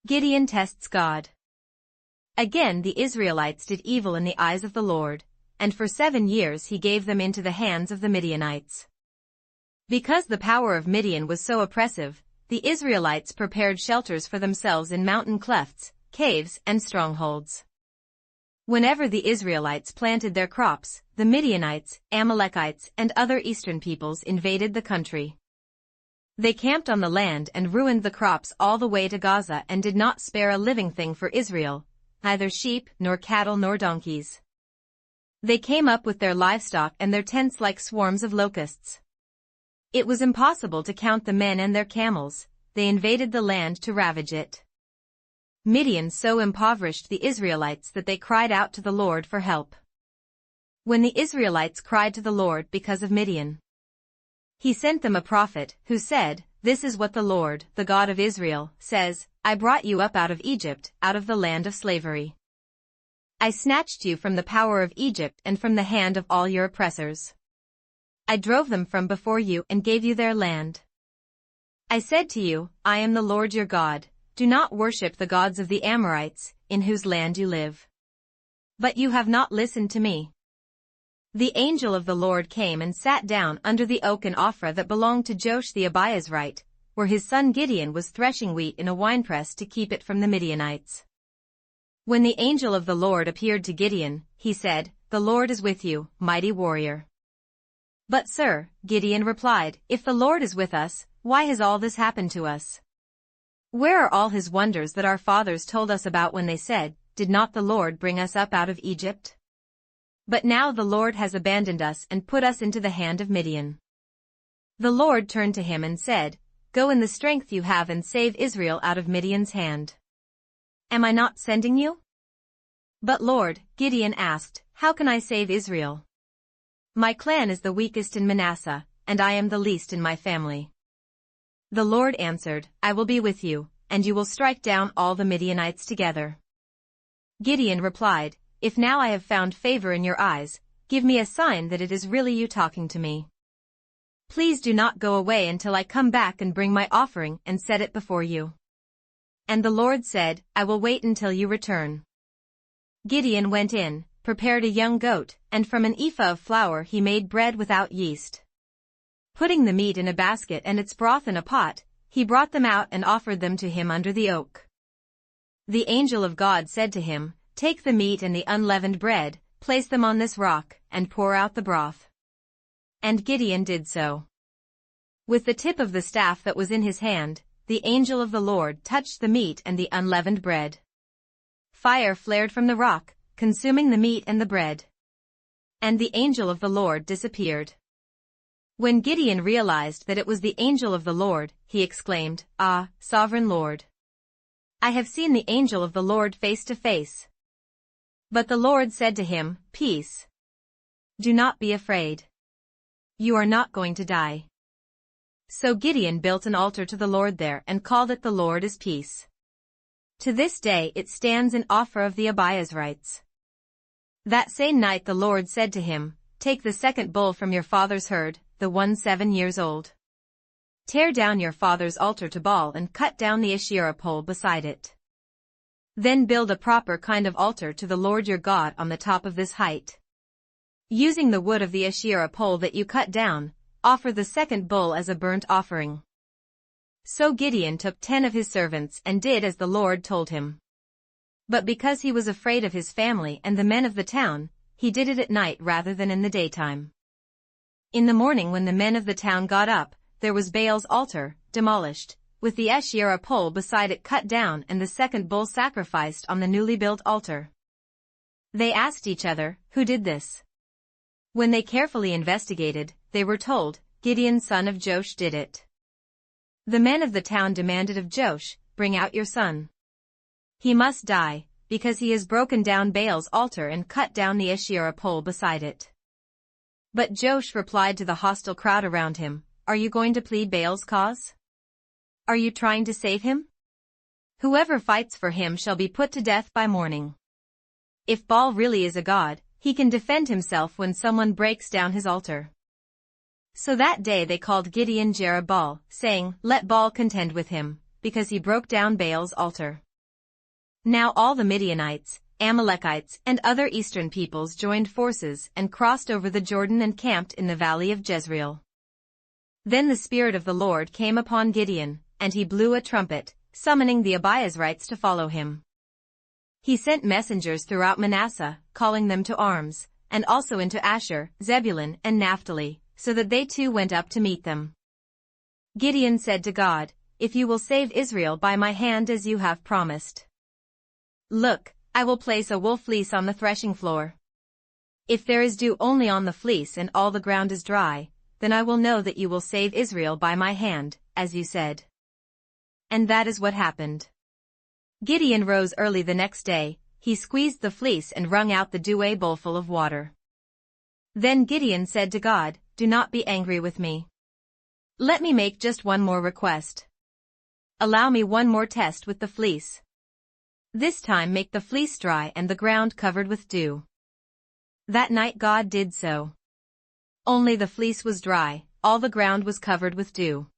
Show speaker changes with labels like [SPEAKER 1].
[SPEAKER 1] Gideon tests God. Again the Israelites did evil in the eyes of the Lord, and for 7 years he gave them into the hands of the Midianites. Because the power of Midian was so oppressive, the Israelites prepared shelters for themselves in mountain clefts, caves, and strongholds. Whenever the Israelites planted their crops, the Midianites, Amalekites, and other eastern peoples invaded the country. They camped on the land and ruined the crops all the way to Gaza and did not spare a living thing for Israel, neither sheep, nor cattle, nor donkeys. They came up with their livestock and their tents like swarms of locusts. It was impossible to count the men and their camels. They invaded the land to ravage it. Midian so impoverished the Israelites that they cried out to the Lord for help. When the Israelites cried to the Lord because of Midian, he sent them a prophet who said, "This is what the Lord, the God of Israel, says, I brought you up out of Egypt, out of the land of slavery. I snatched you from the power of Egypt and from the hand of all your oppressors. I drove them from before you and gave you their land. I said to you, I am the Lord your God, do not worship the gods of the Amorites, in whose land you live. But you have not listened to me." The angel of the Lord came and sat down under the oak in Ophrah that belonged to Joash the Abiezrite, where his son Gideon was threshing wheat in a winepress to keep it from the Midianites. When the angel of the Lord appeared to Gideon, he said, "The Lord is with you, mighty warrior." "But sir," Gideon replied, "if the Lord is with us, why has all this happened to us? Where are all his wonders that our fathers told us about when they said, 'Did not the Lord bring us up out of Egypt?' But now the Lord has abandoned us and put us into the hand of Midian." The Lord turned to him and said, "Go in the strength you have and save Israel out of Midian's hand. Am I not sending you?" "But Lord," Gideon asked, "how can I save Israel? My clan is the weakest in Manasseh, and I am the least in my family." The Lord answered, "I will be with you, and you will strike down all the Midianites together." Gideon replied, "If now I have found favor in your eyes, give me a sign that it is really you talking to me. Please do not go away until I come back and bring my offering and set it before you." And the Lord said, "I will wait until you return." Gideon went in, prepared a young goat, and from an ephah of flour he made bread without yeast. Putting the meat in a basket and its broth in a pot, he brought them out and offered them to him under the oak. The angel of God said to him, "Take the meat and the unleavened bread, place them on this rock, and pour out the broth." And Gideon did so. With the tip of the staff that was in his hand, the angel of the Lord touched the meat and the unleavened bread. Fire flared from the rock, consuming the meat and the bread. And the angel of the Lord disappeared. When Gideon realized that it was the angel of the Lord, he exclaimed, "Ah, sovereign Lord! I have seen the angel of the Lord face to face." But the Lord said to him, "Peace. Do not be afraid. You are not going to die." So Gideon built an altar to the Lord there and called it "The Lord is Peace." To this day it stands in Ophrah of the Abiezrites. That same night the Lord said to him, "Take the second bull from your father's herd, the one 7 years old. Tear down your father's altar to Baal and cut down the Asherah pole beside it. Then build a proper kind of altar to the Lord your God on the top of this height. Using the wood of the Asherah pole that you cut down, offer the second bull as a burnt offering." So Gideon took 10 of his servants and did as the Lord told him. But because he was afraid of his family and the men of the town, he did it at night rather than in the daytime. In the morning when the men of the town got up, there was Baal's altar, demolished, with the Asherah pole beside it cut down and the second bull sacrificed on the newly built altar. They asked each other, "Who did this?" When they carefully investigated, they were told, "Gideon son of Joash did it." The men of the town demanded of Joash, "Bring out your son. He must die, because he has broken down Baal's altar and cut down the Asherah pole beside it." But Joash replied to the hostile crowd around him, "Are you going to plead Baal's cause? Are you trying to save him? Whoever fights for him shall be put to death by morning. If Baal really is a god, he can defend himself when someone breaks down his altar." So that day they called Gideon Jerubbaal, saying, "Let Baal contend with him, because he broke down Baal's altar." Now all the Midianites, Amalekites and other eastern peoples joined forces and crossed over the Jordan and camped in the valley of Jezreel. Then the Spirit of the Lord came upon Gideon, and he blew a trumpet, summoning the Abiezrites to follow him. He sent messengers throughout Manasseh, calling them to arms, and also into Asher, Zebulun and Naphtali, so that they too went up to meet them. Gideon said to God, "If you will save Israel by my hand as you have promised, look, I will place a wool fleece on the threshing floor. If there is dew only on the fleece and all the ground is dry, then I will know that you will save Israel by my hand, as you said." And that is what happened. Gideon rose early the next day, he squeezed the fleece and wrung out the dewy bowlful of water. Then Gideon said to God, "Do not be angry with me. Let me make just one more request. Allow me one more test with the fleece. This time make the fleece dry and the ground covered with dew." That night God did so. Only the fleece was dry, all the ground was covered with dew.